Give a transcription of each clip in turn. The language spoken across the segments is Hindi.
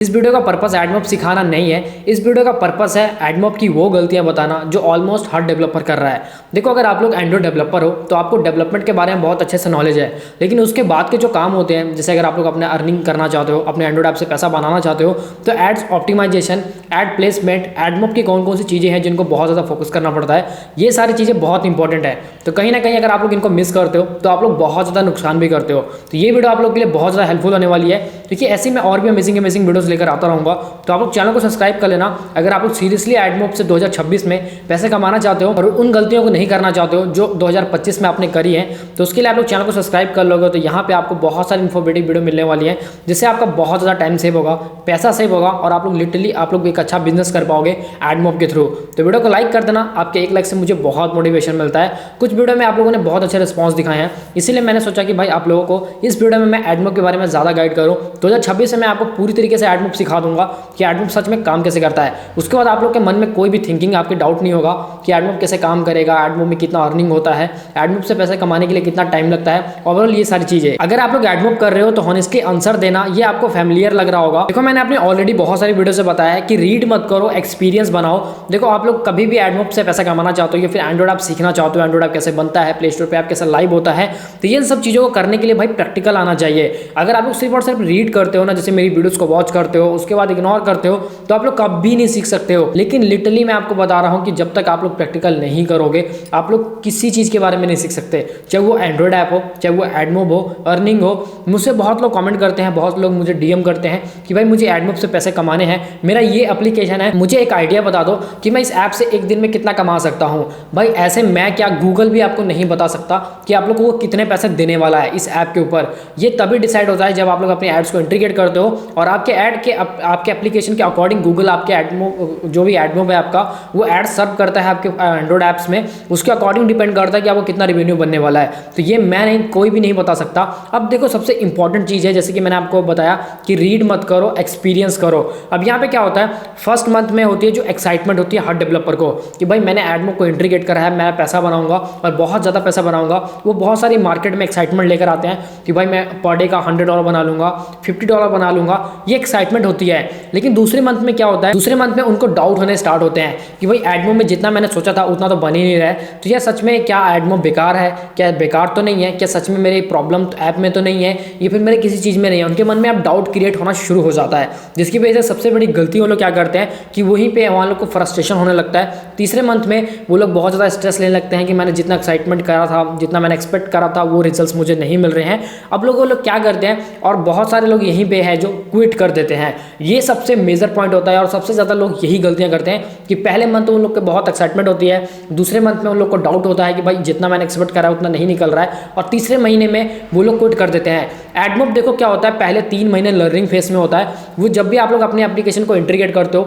इस वीडियो का पर्पस एडमॉब सिखाना नहीं है। इस वीडियो का पर्पस है एडमॉब की वो गलतियां बताना जो ऑलमोस्ट हर डेवलपर कर रहा है। देखो, अगर आप लोग एंड्रॉइड डेवलपर हो तो आपको डेवलपमेंट के बारे में बहुत अच्छे से नॉलेज है, लेकिन उसके बाद के जो काम होते हैं, जैसे अगर आप लोग अपने अर्निंग करना चाहते हो, अपने एंड्रॉइड ऐप से पैसा बनाना चाहते हो, तो ads optimisation, ad placement, AdMob की कौन कौन सी चीज़ें हैं जिनको बहुत ज़्यादा फोकस करना पड़ता है, ये सारी चीज़ें बहुत इंपॉर्टेंट है। तो कहीं ना कहीं अगर आप लोग इनको मिस करते हो तो आप लोग बहुत ज़्यादा नुकसान भी करते हो। तो ये वीडियो आप लोग के लिए बहुत ज़्यादा हेल्पफुल होने वाली है, क्योंकि ऐसी मैं और भी अमेजिंग वीडियोस लेकर आता रहूँगा। तो आप लोग चैनल को सब्सक्राइब कर लेना अगर आप लोग सीरियसली एडमॉब से 2026 में पैसे कमाना चाहते हो और उन गलतियों को नहीं करना चाहते हो जो 2025 में आपने करी है। तो उसके लिए आप लोग चैनल को सब्सक्राइब कर लोगे तो यहाँ पे आपको बहुत सारी इन्फॉर्मेटिव वीडियो मिलने वाली है, जिससे आपका बहुत ज़्यादा टाइम सेव होगा, पैसा सेव होगा और आप लोग लिटरली आप लोग एक अच्छा बिजनेस कर पाओगे एडमॉब के थ्रू। तो वीडियो को लाइक कर देना, आपके एक लाइक से मुझे बहुत मोटिवेशन मिलता है। कुछ वीडियो में आप लोगों ने बहुत अच्छे रिस्पॉन्स दिखाए हैं, इसीलिए मैंने सोचा कि भाई आप लोगों को इस वीडियो में मैं एडमॉब के बारे में ज़्यादा गाइड करूँ। 2026 में मैं आपको पूरी तरीके से एडमॉब सिखा दूंगा कि एडमॉब सच में काम कैसे करता है। उसके बाद आप लोग के मन में कोई भी थिंकिंग, आपके डाउट नहीं होगा कि एडमॉब कैसे काम करेगा, एडमॉब में कितना अर्निंग होता है, एडमॉब से पैसे कमाने के लिए कितना टाइम लगता है, ओवरऑल ये सारी चीजें। अगर आप लोग एडमॉब कर रहे हो तो हॉनेस्टली आंसर देना ये आपको फैमिलियर लग रहा होगा। देखो, मैंने अपने ऑलरेडी बहुत सारी वीडियो से बताया है कि रीड मत करो, एक्सपीरियंस बनाओ। देखो, आप लोग कभी भी एडमॉब से पैसा कमाना चाहते हो या फिर एंड्रॉइड ऐप सीखना चाहते हो, एंड्रॉइड ऐप कैसे बनता है, प्ले स्टोर पे ऐप कैसे लाइव होता है, तो ये सब चीज़ों को करने के लिए भाई प्रैक्टिकल आना चाहिए। अगर आप लोग सिर्फ और सिर्फ रीड करते हो ना, जैसे मेरी वीडियोस को वॉच करते हो उसके बाद इग्नोर करते हो, तो आप लोग कभी नहीं सीख सकते हो। लेकिन लिटरली मैं आपको बता रहा हूँ कि जब तक आप लोग प्रैक्टिकल नहीं करोगे आप लोग किसी चीज़ के बारे में नहीं सीख सकते, चाहे वो एंड्रॉइड ऐप हो, चाहे वो एडमॉब हो, अर्निंग हो। मुझसे बहुत लोग कमेंट करते हैं, बहुत लोग मुझे डीएम करते हैं कि भाई मुझे एडमॉब से पैसे कमाने हैं, मेरा ये एप्लीकेशन है, मुझे एक आइडिया बता दो कि मैं इस ऐप से एक दिन में कितना कमा सकता हूँ। भाई ऐसे मैं क्या, गूगल भी आपको नहीं बता सकता कि आप लोग को वो कितने पैसे देने वाला है इस ऐप के ऊपर। ये तभी डिसाइड होता है जब आप लोग अपने एड्स को इंटीग्रेट करते हो और आपके ऐड के आपके एप्लीकेशन के अकॉर्डिंग गूगल आपके एडमॉब, जो भी एडमॉब है आपका, वो एड सर्व करता है आपके एंड्रॉइड ऐप्स में, उसके अकॉर्डिंग डिपेंड करता है कि आपको कितना रेवेन्यू बनने वाला है। तो ये मैं नहीं, कोई भी नहीं बता सकता। अब देखो, सबसे इंपॉर्टेंट चीज़ है, जैसे कि मैंने आपको बताया कि रीड मत करो, एक्सपीरियंस करो। अब यहाँ पे क्या होता है, फर्स्ट मंथ में होती है जो एक्साइटमेंट होती है हर डेवलपर को कि भाई मैंने एडमॉब को इंटीग्रेट करा है, मैं पैसा बनाऊंगा और बहुत ज़्यादा पैसा बनाऊंगा। वो बहुत सारी मार्केट में एक्साइटमेंट लेकर आते हैं कि भाई मैं पर डे का $100 बना लूंगा, $50 बना लूंगा, ये एक्साइटमेंट होती है। लेकिन दूसरे मंथ में क्या होता है, दूसरे मंथ में उनको डाउट होने स्टार्ट होते हैं कि भाई एडमॉब में जितना मैंने सोचा था उतना तो बन ही नहीं रहा है, तो यह सच में क्या एडमॉब बेकार है, क्या बेकार तो नहीं है, क्या सच में मेरी प्रॉब्लम ऐप में तो नहीं है, या फिर मेरे किसी चीज़ में नहीं है। उनके मन में अब डाउट क्रिएट होना शुरू हो जाता है, जिसकी वजह से सबसे बड़ी गलती वो लोग क्या करते हैं कि वहीं पे वहाँ लोग को फ्रस्ट्रेशन होने लगता है। तीसरे मंथ में वो लोग बहुत ज़्यादा स्ट्रेस लेने लगते हैं कि मैंने जितना एक्साइटमेंट करा था, जितना मैंने एक्सपेक्ट करा था, वो रिजल्ट्स मुझे नहीं मिल रहे हैं। अब लोग वो लोग क्या करते हैं, और बहुत सारे लोग यहीं पे है जो क्विट कर देते हैं। ये सबसे मेजर पॉइंट होता है और सबसे ज़्यादा लोग यही गलतियां करते हैं कि पहले मंथ तो उन लोग को बहुत एक्साइटमेंट होती है, दूसरे मंथ में उन लोग को डाउट होता है कि भाई जितना मैंने एक्सपेक्ट करा उतना नहीं निकल रहा है, और तीसरे महीने में वो लोग क्विट कर देते हैं। एडमॉब देखो क्या होता है, पहले 3 महीने लर्निंग फेस में होता है। वो जब भी आप लोग अपने एप्लीकेशन को इंटीग्रेट करते हो,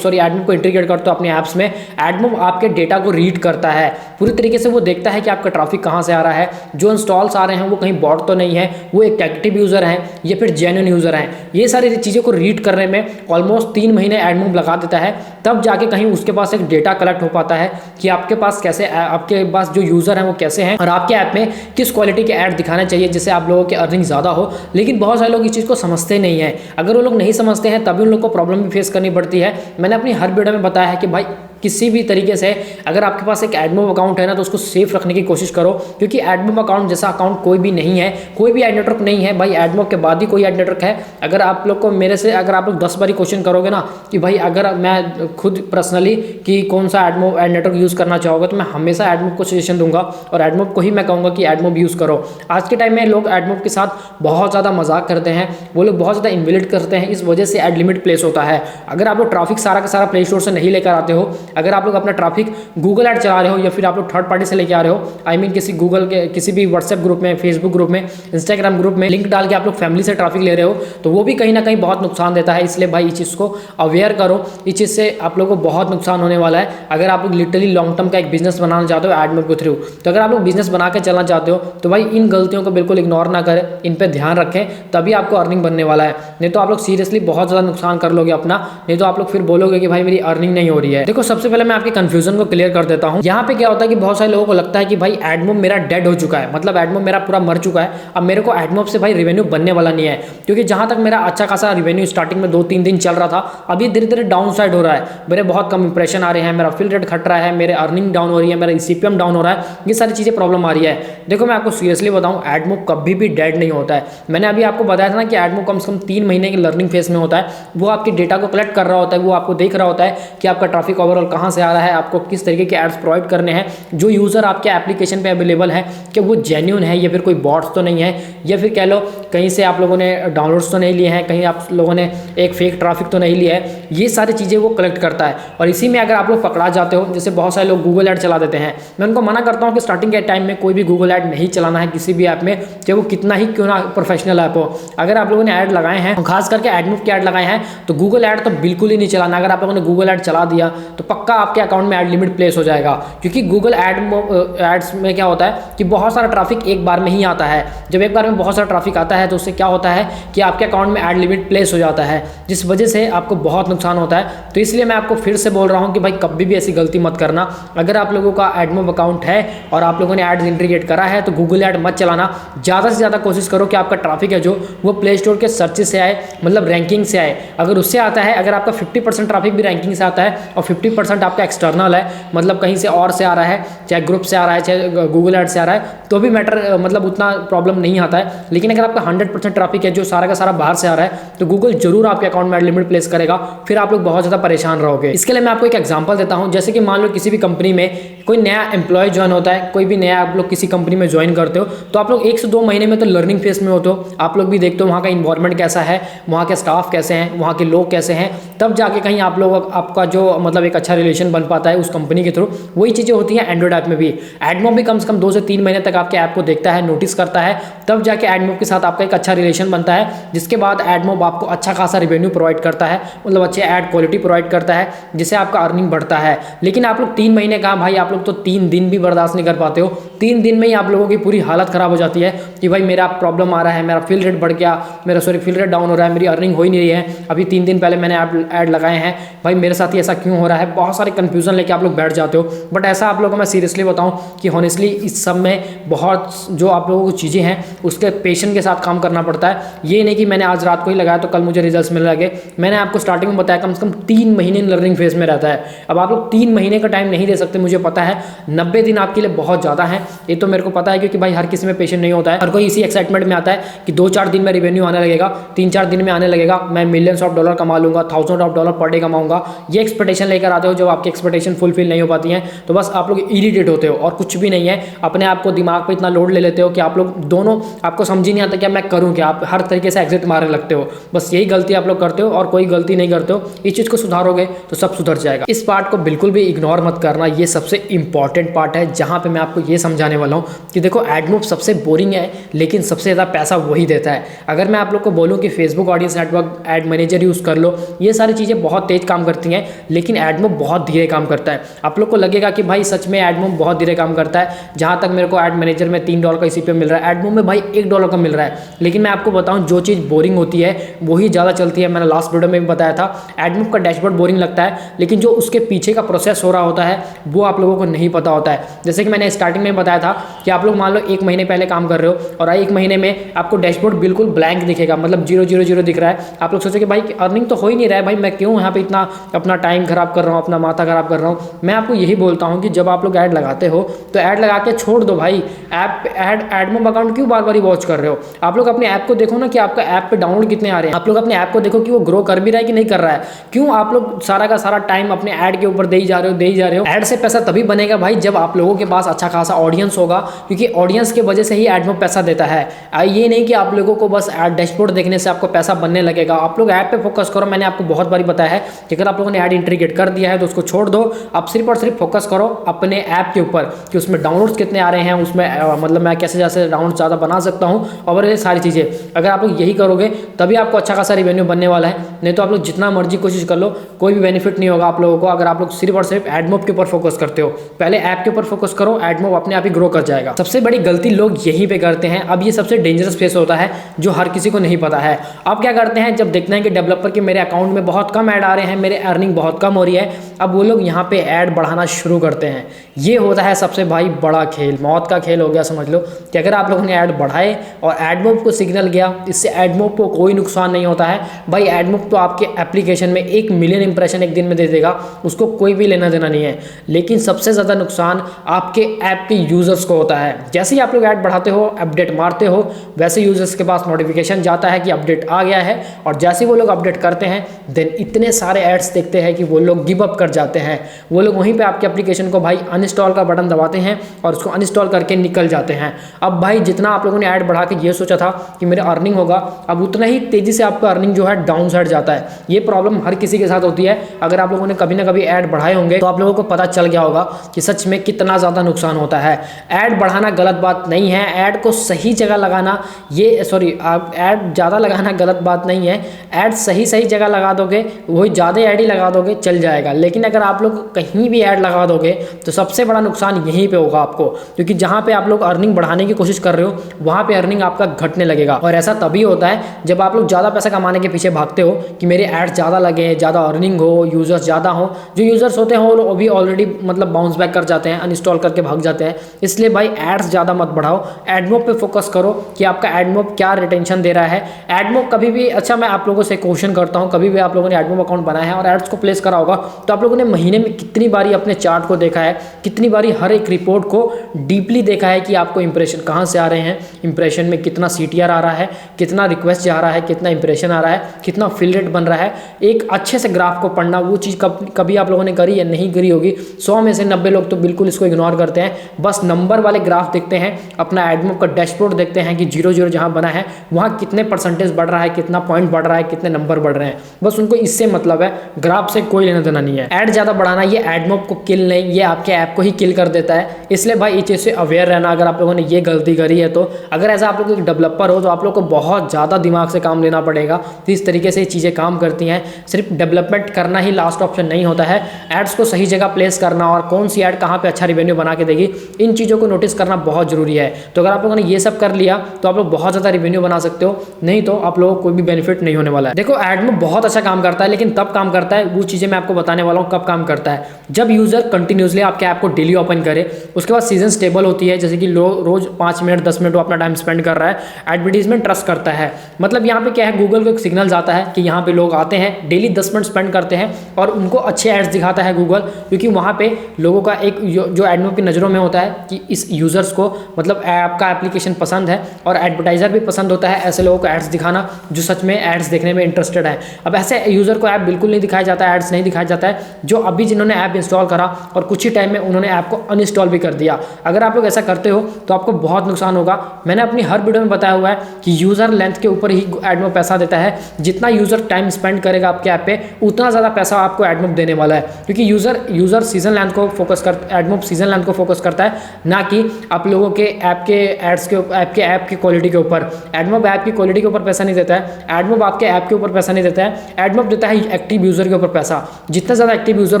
एडमॉब को इंटीग्रेट करते हो अपने ऐप्स में, एडमॉब आपके डेटा को रीड करता है पूरी तरीके से। वो देखता है कि आपका ट्रैफिक कहाँ से आ रहा है, जो इंस्टॉल्स आ रहे हैं वो कहीं बॉट तो नहीं है, वो एक एक्टिव यूज़र हैं या फिर जेन्युइन यूज़र हैं। ये सारी चीज़ों को रीड करने में ऑलमोस्ट 3 महीने एडमॉब लगा देता है, तब जाके कहीं उसके पास एक डेटा कलेक्ट हो पाता है कि आपके पास कैसे, आपके पास जो यूज़र हैं वो कैसे हैं और आपके ऐप में किस क्वालिटी के ऐड दिखाने चाहिए जिससे आप लोगों की अर्निंग ज़्यादा हो। लेकिन बहुत सारे लोग इस चीज़ को समझते नहीं हैं। अगर वो लोग नहीं समझते हैं तभी उन लोग को प्रॉब्लम भी फेस करनी पड़ती है। मैंने अपनी हर वीडियो में बताया है कि भाई किसी भी तरीके से अगर आपके पास एक एडमॉब अकाउंट है ना, तो उसको सेफ रखने की कोशिश करो, क्योंकि एडमॉब अकाउंट जैसा अकाउंट कोई भी नहीं है, कोई भी एड नेटवर्क नहीं है। भाई एडमॉब के बाद ही कोई एड नेटवर्क है। अगर आप लोग को मेरे से, अगर आप लोग 10 बारी क्वेश्चन करोगे ना कि भाई अगर मैं खुद पर्सनली कि कौन सा एडमॉब एड नेटवर्क यूज़ करना चाहोगे, तो मैं हमेशा एडमॉब को सजेशन दूंगा और एडमॉब को ही मैं कहूँगा कि एडमॉब यूज़ करो। आज के टाइम में लोग एडमॉब के साथ बहुत ज़्यादा मजाक करते हैं, वो लोग बहुत ज़्यादा इन्वेलिड करते हैं, इस वजह से एड लिमिट प्लेस होता है। अगर आप लोग ट्रैफिक सारा का सारा प्ले स्टोर से नहीं लेकर आते हो, अगर आप लोग अपना ट्रैफिक गूगल ऐड चला रहे हो या फिर आप लोग थर्ड पार्टी से लेके आ रहे हो, आई मीन किसी गूगल के किसी भी व्हाट्सएप ग्रुप में, फेसबुक ग्रुप में, इंस्टाग्राम ग्रुप में लिंक डाल के आप लोग फैमिली से ट्रैफिक ले रहे हो, तो वो भी कहीं ना कहीं बहुत नुकसान देता है। इसलिए भाई इस चीज़ को अवेयर करो, इस चीज़ से आप लोगों को बहुत नुकसान होने वाला है। अगर आप लोग लिटरली लॉन्ग टर्म का एक बिजनेस बनाना चाहते हो एडमॉब के थ्रू, तो अगर आप लोग बिजनेस बना के चलना चाहते हो तो भाई इन गलतियों को बिल्कुल इग्नोर ना करें, इन पर ध्यान रखें, तभी आपको अर्निंग बनने वाला है। नहीं तो आप लोग सीरियसली बहुत ज़्यादा नुकसान कर लोगे अपना, नहीं तो आप लोग फिर बोलोगे कि भाई मेरी अर्निंग नहीं हो रही है। देखो, सबसे सबसे पहले मैं आपके कंफ्यूजन को क्लियर कर देता हूँ। यहाँ पे क्या होता है कि बहुत सारे लोगों को लगता है कि भाई एडमॉब मेरा डेड हो चुका है, मतलब एडमॉब मेरा पूरा मर चुका है, अब मेरे को एडमॉब से भाई रेवेन्यू बनने वाला नहीं है। क्योंकि जहां तक मेरा अच्छा खासा रेवेन्यू स्टार्टिंग में 2-3 दिन चल रहा था, अभी धीरे धीरे डाउन साइड हो रहा है, मेरे बहुत कम इंप्रेशन आ रहे हैं, मेरा फिल रेट घट रहा है, मेरे अर्निंग डाउन हो रही है, मेरा सीपीएम डाउन हो रहा है, ये सारी चीजें प्रॉब्लम आ रही है। देखो मैं आपको सीरियसली बताऊं, एडमॉब कभी भी डेड नहीं होता है। मैंने अभी आपको बताया था ना कि एडमॉब कम से कम 3 महीने के लर्निंग फेज में होता है। वो आपके डेटा को कलेक्ट कर रहा होता है, वो आपको देख रहा होता है कि आपका ट्रैफिक ओवरऑल कहाँ से आ रहा है, आपको किस तरीके के एड्स प्रोवाइड करने हैं, जो यूजर आपके एप्लीकेशन पे अवेलेबल है कि वो जेन्युइन है या फिर कोई बॉट्स तो नहीं है, या फिर कह लो कहीं से आप लोगों ने डाउनलोड्स तो नहीं लिए हैं, कहीं आप लोगों ने एक फेक ट्रैफिक तो नहीं लिया है। ये सारी चीज़ें वो कलेक्ट करता है। और इसी में अगर आप लोग पकड़ा जाते हो, जैसे बहुत सारे लोग गूगल ऐड चला देते हैं, मैं उनको मना करता हूँ कि स्टार्टिंग के टाइम में कोई भी गूगल ऐड नहीं चलाना है किसी भी ऐप में, चाहे वो कितना ही क्यों ना प्रोफेशनल ऐप हो। अगर आप लोगों ने ऐड लगाए हैं, खास करके एडमॉब के ऐड लगाए हैं, तो गूगल ऐड तो बिल्कुल ही नहीं चलाना। अगर आप लोगों ने गूगल ऐड चला दिया तो पक्का आपके अकाउंट में ऐड लिमिट प्लेस हो जाएगा। क्योंकि गूगल एड्स में क्या होता है कि बहुत सारा ट्रैफिक एक बार में ही आता है। जब एक बार में बहुत सारा ट्रैफिक आता है तो उससे क्या होता है कि आपके अकाउंट में ऐड लिमिट प्लेस हो जाता है, जिस वजह से आपको बहुत नुकसान होता है। तो इसलिए मैं आपको फिर से बोल रहा हूं कि भाई कभी भी ऐसी गलती मत करना। अगर आप लोगों का एडमॉब अकाउंट है और आप लोगों ने एड्स इंटीग्रेट करा है तो गूगल ऐड मत चलाना। ज़्यादा से ज़्यादा कोशिश करो कि आपका ट्रैफिक है जो वो प्ले स्टोर के सर्चेस से आए, मतलब रैंकिंग से आए। अगर उससे आता है, अगर आपका 50% ट्रैफिक भी रैंकिंग से आता है और 50% आपका एक्सटर्नल है, मतलब कहीं से और से आ रहा है, चाहे ग्रुप से आ रहा है, चाहे गूगल ऐड से आ रहा है, तो भी मैटर मतलब उतना प्रॉब्लम नहीं आता है। लेकिन अगर आपका 100% ट्रैफिक है जो सारा का सारा बाहर से आ रहा है, तो गूगल जरूर आपके अकाउंट में लिमिट प्लेस करेगा, फिर आप लोग बहुत ज़्यादा परेशान रहोगे। इसके लिए मैं आपको एक एग्जांपल देता हूं। जैसे कि मान लो किसी भी कंपनी में कोई नया एम्प्लॉय ज्वाइन होता है, कोई भी नया आप लोग किसी कंपनी में ज्वाइन करते हो, तो आप लोग 1 से 2 महीने में तो लर्निंग फेज में होते हो। आप लोग भी देखते हो वहाँ का इन्वायरमेंट कैसा है, वहाँ के स्टाफ कैसे हैं, वहाँ के लोग कैसे हैं, तब जाके कहीं आप लोग आपका जो मतलब एक अच्छा रिलेशन बन पाता है उस कंपनी के थ्रू। वही चीज़ें होती हैं एंड्रॉइड ऐप में भी। एडमॉब भी कम से कम 2 से 3 महीने तक आपके ऐप को देखता है, नोटिस करता है, तब जाके एडमॉब के साथ आपका एक अच्छा रिलेशन बनता है, जिसके बाद एडमॉब आपको अच्छा खासा रेवेन्यू प्रोवाइड करता है, मतलब अच्छे ऐड क्वालिटी प्रोवाइड करता है, जिससे आपका अर्निंग बढ़ता है। लेकिन आप लोग 3 महीने का भाई, आप लोग तो 3 दिन भी बर्दाश्त नहीं कर पाते हो। 3 दिन में ही आप लोगों की पूरी हालत खराब हो जाती है कि भाई मेरा प्रॉब्लम आ रहा है, मेरा फिल रेट बढ़ गया, मेरा फिल रेट डाउन हो रहा है, मेरी अर्निंग हो ही नहीं रही है, अभी 3 दिन पहले मैंने ऐड लगाए हैं, भाई मेरे साथ ही ऐसा क्यों हो रहा है। बहुत सारे कंफ्यूजन लेके आप लोग बैठ जाते हो। बट ऐसा आप लोगों को मैं सीरियसली बताऊं कि हॉनेस्टली इस सब में बहुत जो आप लोगों को चीज़ें हैं उसके पेशेंस के साथ काम करना पड़ता है। ये नहीं कि मैंने आज रात को ही लगाया तो कल मुझे रिजल्ट मिलने लगे। मैंने आपको स्टार्टिंग में बताया कम से कम 3 महीने लर्निंग फेज में रहता है। अब आप लोग 3 महीने का टाइम नहीं दे सकते, मुझे पता है। 90 दिन आपके लिए बहुत ज़्यादा है, ये तो मेरे को पता है, क्योंकि भाई हर किसी में पेशेंट नहीं होता है। हर कोई इसी एक्साइटमेंट में आता है कि 2-4 दिन में रिवेन्यू आने लगेगा, 3-4 दिन में आने लगेगा, मैं मिलियंस ऑफ डॉलर कमा लूंगा, $1000 पर डे कमाऊंगा। ये एक्सपेक्टेशन लेकर आते हो। जब आपकी एक्सपेक्टेशन फुलफिल नहीं हो पाती है तो बस आप लोग इरिटेट होते हो और कुछ भी नहीं है। अपने आप को दिमाग पे इतना लोड ले लेते हो कि आप लोग दोनों, आपको समझ ही नहीं आता कि मैं करूँ क्या। आप हर तरीके से एग्जिट मारने लगते हो। बस यही गलती आप लोग करते हो और कोई गलती नहीं करते हो। इस चीज़ को सुधारोगे तो सब सुधर जाएगा। इस पार्ट को बिल्कुल भी इग्नोर मत करना, ये सबसे इंपॉर्टेंट पार्ट है, जहाँ पे मैं आपको ये समझाने वाला हूँ कि देखो एडमॉब सबसे बोरिंग है लेकिन सबसे ज़्यादा पैसा वही देता है। अगर मैं आप लोग को बोलूँ कि Facebook audience network, add manager use कर लो, ये सारी चीज़ें बहुत तेज काम करती हैं, लेकिन एडमॉब बहुत धीरे काम करता है। आप लोग को लगेगा कि भाई सच में एडमॉब बहुत धीरे काम करता है। जहाँ तक मेरे को एड मैनेजर में $3 का CPM मिल रहा है, एडमॉब में भाई $1 का मिल रहा है। लेकिन मैं आपको बताऊँ जो चीज़ बोरिंग होती है वही ज़्यादा चलती है। मैंने लास्ट वीडियो में भी बताया था, एडमॉब का डैशबोर्ड बोरिंग लगता है, लेकिन जो उसके पीछे का प्रोसेस हो रहा होता है वो आप लोगों को नहीं पता होता है। जैसे कि मैंने स्टार्टिंग में बताया था कि आप लोग मान लो 1 महीने पहले काम कर रहे हो और 1 महीने में आपको डैशबोर्ड बिल्कुल ब्लैंक दिखेगा, मतलब 0 दिख रहा है। आप लोग सोचो कि भाई अर्निंग तो हो ही नहीं रहा है, भाई मैं क्यों यहाँ पे इतना अपना टाइम खराब कर रहा हूँ, अपना माथा खराब कर रहा हूँ। मैं आपको यही बोलता हूँ कि जब आप लोग ऐड लगाते हो तो ऐड लगा के छोड़ दो भाई। एडमॉब अकाउंट क्यों बार बार वॉच कर रहे हो। आप लोग अपने ऐप को देखो ना कि आपका ऐप पे डाउनलोड कितने आ रहे हैं। आप लोग अपने ऐप को देखो कि वो ग्रो कर भी रहा है कि नहीं कर रहा है। क्यों आप लोग सारा का सारा टाइम अपने ऐड के ऊपर दे ही जा रहे हो। ऐड से पैसा तभी बनेगा भाई जब आप लोगों के पास अच्छा खासा ऑडियंस होगा, क्योंकि ऑडियंस की वजह से ही एडमॉब पैसा देता है। ये नहीं कि आप लोगों को बस ऐड डैशबोर्ड देखने से आपको पैसा बनने लगेगा। आप लोग ऐप पे फोकस करो। मैंने आपको बहुत बार बताया है कि अगर आप लोगों ने ऐड इंटीग्रेट कर दिया है तो उसको छोड़ दो। आप सिर्फ और सिर्फ फोकस करो अपने ऐप के ऊपर कि उसमें डाउनलोड्स कितने आ रहे हैं, उसमें मतलब मैं कैसे जैसे डाउनलोड ज़्यादा बना सकता हूँ और ये सारी चीज़ें। अगर आप लोग यही करोगे तभी आपको अच्छा खासा रिवेन्यू बनने वाला है। नहीं तो आप लोग जितना मर्जी कोशिश कर लो, कोई भी बेनिफिट नहीं होगा आप लोगों को। अगर आप लोग सिर्फ और सिर्फ एडमॉब के ऊपर फोकस करते हो, पहले ऐप के ऊपर फोकस करो, एडमॉब अपने आप आप ही ग्रो कर जाएगा। सबसे बड़ी गलती लोग यहीं पे करते हैं। अब ये सबसे डेंजरस फेस होता है जो हर किसी को नहीं पता है। आप क्या करते हैं, जब देखते हैं कि डेवलपर के मेरे अकाउंट में बहुत कम ऐड आ रहे हैं, मेरे अर्निंग बहुत कम हो रही है, अब वो लोग यहाँ पे ऐड बढ़ाना शुरू करते हैं। ये होता है सबसे भाई बड़ा खेल, मौत का खेल हो गया समझ लो। कि अगर आप लोगों ने ऐड बढ़ाए और एडमॉब को सिग्नल गया, इससे एडमॉब को कोई नुकसान नहीं होता है भाई। एडमॉब तो आपके एप्लीकेशन में 1 मिलियन इंप्रेशन एक दिन में दे देगा, उसको कोई भी लेना देना नहीं है। लेकिन सबसे ज़्यादा नुकसान आपके ऐप के यूज़र्स को होता है। जैसे ही आप लोग ऐड बढ़ाते हो, अपडेट मारते हो, वैसे यूज़र्स के पास नोटिफिकेशन जाता है कि अपडेट आ गया है, और जैसे ही वो लोग अपडेट करते हैं देन इतने सारे एड्स देखते हैं कि वो लोग गिव अप कर जाते हैं। वो लोग वहीं पे आपके एप्लीकेशन को भाई अनइंस्टॉल का बटन दबाते हैं और उसको अनइंस्टॉल करके निकल जाते हैं। अब भाई जितना आप लोगों ने ऐड बढ़ा के ये सोचा था कि मेरा अर्निंग होगा, अब उतना ही तेज़ी से आपका अर्निंग जो है डाउन साइड जाता है। ये प्रॉब्लम हर किसी के साथ होती है। अगर आप लोगों ने कभी ना कभी ऐड बढ़ाए होंगे तो आप लोगों को पता चल गया होगा कि सच में कितना ज़्यादा नुकसान होता है। ऐड बढ़ाना गलत बात नहीं है, ऐड को सही जगह लगाना, आप ऐड ज़्यादा लगाना गलत बात नहीं है। ऐड सही जगह लगा दोगे, वही ज़्यादा ऐड ही लगा दोगे चल जाएगा। लेकिन अगर आप लोग कहीं भी ऐड लगा दोगे तो सबसे बड़ा नुकसान यहीं पे होगा आपको, क्योंकि जहाँ पे आप लोग अर्निंग बढ़ाने की कोशिश कर रहे हो वहाँ पे अर्निंग आपका घटने लगेगा। और ऐसा तभी होता है जब आप लोग ज़्यादा पैसा कमाने के पीछे भागते हो कि मेरे ऐड ज़्यादा लगे, ज़्यादा अर्निंग हो, यूज़र्स ज़्यादा हो। जो यूज़र्स होते हैं वो भी ऑलरेडी मतलब बाउंस बैक कर जाते हैं, अनइंस्टॉल करके भाग जाते हैं। इसलिए भाई एड्स ज़्यादा मत बढ़ाओ, एडमॉब पे फोकस करो कि आपका एडमॉब क्या रिटेंशन दे रहा है। एडमॉब कभी भी, अच्छा मैं आप लोगों से क्वेश्चन करता हूँ, कभी भी आप लोगों ने एडमॉब अकाउंट बनाया है और एड्स को प्लेस करा होगा तो आप लोगों ने महीने में कितनी बारी अपने चार्ट को देखा है, कितनी बारी हर एक रिपोर्ट को डीपली देखा है कि आपको इंप्रेशन कहाँ से आ रहे हैं, इंप्रेशन में कितना CTR आ रहा है, कितना रिक्वेस्ट जा रहा है, कितना इंप्रेशन आ रहा है, कितना फिल रेट बन रहा है। एक अच्छे से ग्राफ को पढ़ना, वो चीज़ कभी आप लोगों ने करी या नहीं करी होगी। 100 में से 90 लोग तो बिल्कुल इसको इग्नोर करते हैं, बस नंबर वाले ग्राफ देखते हैं, अपना एडमॉब का डैशबोर्ड देखते हैं कि 0-0 जहाँ बना है वहाँ कितने परसेंटेज बढ़ रहा है, कितना पॉइंट बढ़ रहा है, कितने नंबर बढ़ रहे हैं। बस उनको इससे मतलब है, ग्राफ से कोई लेना देना नहीं है। ऐड ज़्यादा बढ़ाना ये एडमॉब को किल नहीं, ये आपके ऐप को ही किल कर देता है। इसलिए भाई इस चीज़ से अवेयर रहना, अगर आप लोगों ने ये गलती करी है तो। अगर ऐसा आप लोग एक डेवलपर हो तो आप लोग को बहुत ज़्यादा दिमाग से काम लेना पड़ेगा। तो इस तरीके से ये चीज़ें काम करती हैं। सिर्फ डेवलपमेंट करना ही लास्ट ऑप्शन नहीं होता है, एड्स को सही जगह प्लेस करना और कौन सी ऐड कहाँ पे अच्छा रिवेन्यू बना के देगी, इन चीज़ों को नोटिस करना बहुत ज़रूरी है। तो अगर आप लोगों ने ये सब कर लिया तो आप लोग बहुत ज़्यादा रिवेन्यू बना सकते हो, नहीं तो आप लोगों को कोई भी बेनिफिट नहीं होने वाला है। देखो एडमॉब बहुत अच्छा काम करता है, लेकिन तब काम करता है, वो चीज़ें मैं आपको बताने वाला हूँ कब काम करता है। जब यूज़र कंटिन्यूसली आपके ऐप को डेली ओपन करे, उसके बाद सीजन स्टेबल होती है, जैसे कि रोज 5 मिनट 10 मिनट वो अपना टाइम स्पेंड कर रहा है, एडवर्टीजमेंट ट्रस्ट करता है। मतलब यहाँ पे क्या है, गूगल को एक सिग्नल जाता है कि यहाँ पे लोग आते हैं, डेली 10 मिनट स्पेंड करते हैं और उनको अच्छे एड्स दिखाता है गूगल, क्योंकि वहाँ पे लोगों का एक जो एडमॉब की नज़रों में होता है कि इस यूज़र्स को मतलब आपका एप्लीकेशन पसंद है और एडवर्टाइज़र भी पसंद होता है ऐसे लोगों को एड्स दिखाना जो सच में एड्स देखने में इंटरेस्टेड है। अब ऐसे यूज़र को ऐप बिल्कुल नहीं दिखाया जाता है, एड्स नहीं दिखाया जाता है, जो अभी जिन्होंने ऐप इंस्टॉल करा और कुछ ही टाइम में उन्होंने ऐप को अनइंस्टॉल भी कर दिया। अगर आप लोग ऐसा करते हो तो आपको बहुत नुकसान होगा। मैंने अपनी हर वीडियो में बताया हुआ है कि यूज़र लेंथ के ऊपर ही एडमॉब पैसा देता है। जितना यूज़र टाइम स्पेंड करेगा आपके ऐप पे उतना ज़्यादा पैसा आपको एडमॉब देने वाला है, क्योंकि यूज़र सीजन लेंथ को फोकस कर एडमॉब सीजन लेंथ को फोकस करता है, ना कि आप लोगों के ऐप के एड्स के ऐप की क्वालिटी के ऊपर। एडमॉब ऐप की क्वालिटी के ऊपर पैसा नहीं देता है, एडमॉब आपके ऐप के ऊपर पैसा नहीं देता है, एडमॉब देता है एक्टिव यूज़र के ऊपर पैसा। जितना ज़्यादा एक्टिव यूज़र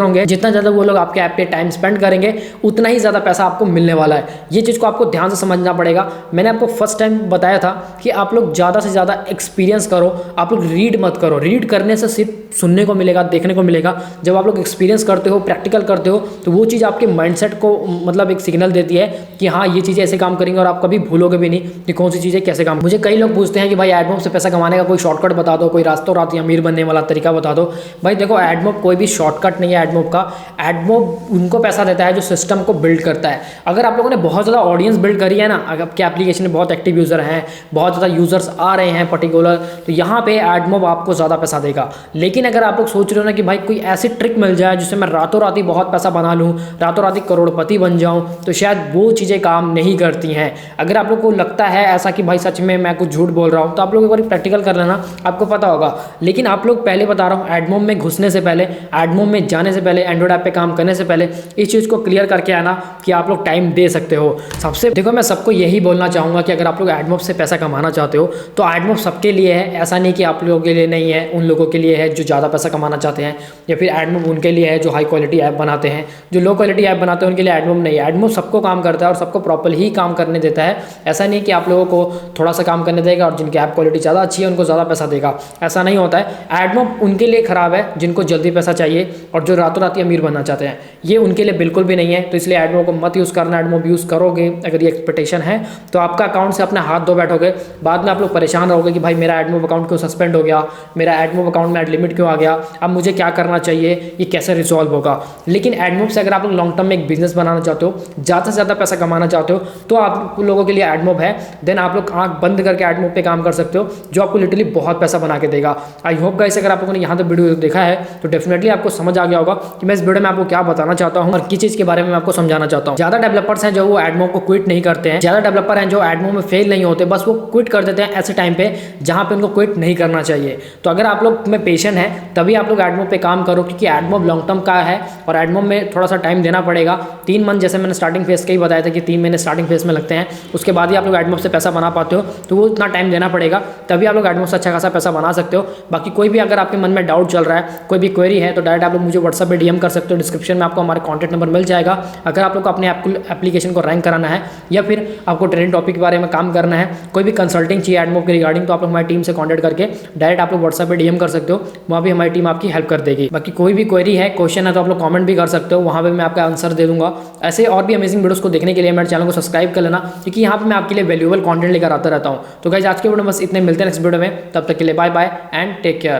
होंगे, जितना ज़्यादा वो लोग आपके ऐप पे टाइम स्पेंड करेंगे, उतना ही ज़्यादा पैसा आपको मिलने वाला है। ये चीज़ को आपको ध्यान से समझना पड़ेगा। मैंने आपको फर्स्ट टाइम बताया था कि आप लोग ज़्यादा से ज़्यादा एक्सपीरियंस करो, आप लोग रीड मत करो। रीड करने से सिर्फ सुनने को मिलेगा, देखने को मिलेगा। जब आप लोग एक्सपीरियंस करते हो, प्रैक्टिकल करते हो, तो वो चीज़ आपके माइंडसेट को मतलब एक सिग्नल देती है कि हाँ ये चीज़ें ऐसे काम करेंगे और आप कभी भूलोगे भी नहीं कि कौन सी चीज़ें कैसे काम। मुझे कई लोग पूछते हैं कि भाई एडमॉब से पैसा कमाने का कोई शॉर्टकट बता दो, कोई रातों रात अमीर बनने वाला तरीका बता दो। भाई देखो एडमॉब कोई भी शॉर्टकट नहीं है एडमॉब का। एडमॉब उनको पैसा देता है जो सिस्टम को बिल्ड करता है। अगर आप लोगों ने बहुत ज़्यादा ऑडियंस बिल्ड करी है ना, अगर आपके एप्लीकेशन में बहुत एक्टिव यूज़र हैं, बहुत ज़्यादा यूज़र्स आ रहे हैं पर्टिकुलर, तो यहाँ पे एडमॉब आपको ज़्यादा पैसा देगा। लेकिन अगर आप लोग सोच रहे हो ना कि भाई कोई ऐसी ट्रिक मिल जाए जिससे मैं रातों रात ही बहुत पैसा बना लूँ, रातों रात ही करोड़पति बन जाऊँ, तो शायद वो चीज़ें काम नहीं करती हैं। अगर आप लोग को लगता है ऐसा कि भाई सच में मैं कुछ झूठ बोल रहा हूँ, तो आप लोग एक बार प्रैक्टिकल कर लेना, आपको पता होगा। लेकिन आप लोग पहले बता रहा हूँ, एडमॉब में घुसने से पहले, एडमॉब में जाने से पहले, एंड्रॉइड ऐप पे काम करने से पहले इस चीज़ को क्लियर करके आना कि आप लोग टाइम दे सकते हो। सबसे देखो मैं सबको यही बोलना चाहूँगा कि अगर आप लोग एडमॉब से पैसा कमाना चाहते हो तो एडमॉब सबके लिए है, ऐसा नहीं कि आप लोगों के लिए नहीं है। उन लोगों के लिए है जो ज़्यादा पैसा कमाना चाहते हैं, या फिर एडमॉब उनके लिए है जो हाई क्वालिटी ऐप बनाते हैं। जो लो क्वालिटी ऐप बनाते हैं उनके लिए एडमॉब नहीं है। एडमॉब सबके सबको काम करता है और सबको प्रॉपर ही काम करने देता है। ऐसा नहीं कि आप लोगों को थोड़ा सा काम करने देगा और जिनकी ऐप क्वालिटी ज़्यादा अच्छी है उनको ज़्यादा पैसा देगा, ऐसा नहीं होता है। एडमॉब उनके लिए ख़राब है जिनको जल्दी पैसा चाहिए और जो रातों रात अमीर बनना चाहते हैं, ये उनके लिए बिल्कुल भी नहीं है। तो इसलिए एडमॉब को मत यूज़ करना। एडमॉब यूज़ करोगे अगर ये एक्सपेक्टेशन है तो आपका अकाउंट से अपने हाथ धो बैठोगे, बाद में आप लोग परेशान रहोगे कि भाई मेरा एडमॉब अकाउंट क्यों सस्पेंड हो गया, मेरा एडमॉब अकाउंट में एड लिमिट क्यों आ गया, अब मुझे क्या करना चाहिए, ये कैसे रिजॉल्व होगा। लेकिन एडमॉब से अगर आप लोग लॉन्ग टर्म में एक बिजनेस बनाना चाहते हो, ज़्यादा से ज़्यादा पैसा कमाना चाहते हो, तो आप लोगों के लिए एडमॉब है। देन आप लोग आंख बंद करके एडमॉब पे काम कर सकते हो, जो आपको लिटरली बहुत पैसा बना के देगा। आई होप गाइस अगर आप लोगों ने यहाँ तक वीडियो देखा है तो डेफिनेटली आपको समझ आ गया होगा कि मैं इस वीडियो में आपको क्या बताना चाहता हूँ और किस चीज़ के बारे में मैं आपको समझाना चाहता हूँ। ज़्यादा डेवलपर्स हैं जो वो एडमॉब को क्विट नहीं करते हैं, ज़्यादा डेवलपर हैं जो एडमॉब में फेल नहीं होते, बस वो क्विट कर देते हैं ऐसे टाइम पे जहाँ पे उनको क्विट नहीं करना चाहिए। तो अगर आप लोग में पेशेंट है तभी आप लोग एडमॉब पे काम करो, क्योंकि एडमॉब लॉन्ग टर्म का है और एडमॉब में थोड़ा सा टाइम देना पड़ेगा। 3 मंथ जैसे मैंने स्टार्टिंग फेज का ही बताया था कि 3 महीने स्टार्टिंग फेज में लगते हैं, उसके बाद ही आप लोग एडमॉब से पैसा बना पाते हो। तो वो इतना टाइम देना पड़ेगा, तभी आप लोग एडमॉब से अच्छा खासा पैसा बना सकते हो। बाकी कोई भी अगर आपके मन में डाउट चल रहा है, कोई भी क्वेरी है, तो डायरेक्ट आप लोग मुझे व्हाट्सएप पे डीएम कर सकते हो। डिस्क्रिप्शन में आपको हमारे कॉन्टैक्ट नंबर मिल जाएगा। अगर आप लोग को अपने एप्लीकेशन को रैंक कराना है या फिर आपको ट्रेनिंग टॉपिक के बारे में काम करना है, कोई भी कंसल्टिंग चाहिए एडमॉब के रिगार्डिंग, तो आप लोग हमारी टीम से कॉन्टैक्ट करके डायरेक्ट आप लोग व्हाट्सएप पे डीएम कर सकते हो। वहाँ भी हमारी टीम आपकी हेल्प कर देगी। बाकी कोई भी क्वेरी है, क्वेश्चन है, तो आप लोग कमेंट भी कर सकते हो, वहाँ पे मैं आपका आंसर दे दूंगा। ऐसे और भी अमेजिंग वीडियोस को देखने के लिए मेरे चैनल को सब्सक्राइब कर लेना, क्योंकि यहाँ पे मैं आपके लिए वैल्यूएबल कंटेंट लेकर आता रहता हूँ। तो गाइस आज के वीडियो में बस इतने, मिलते हैं नेक्स्ट वीडियो में, तब तक के लिए bye bye and take care.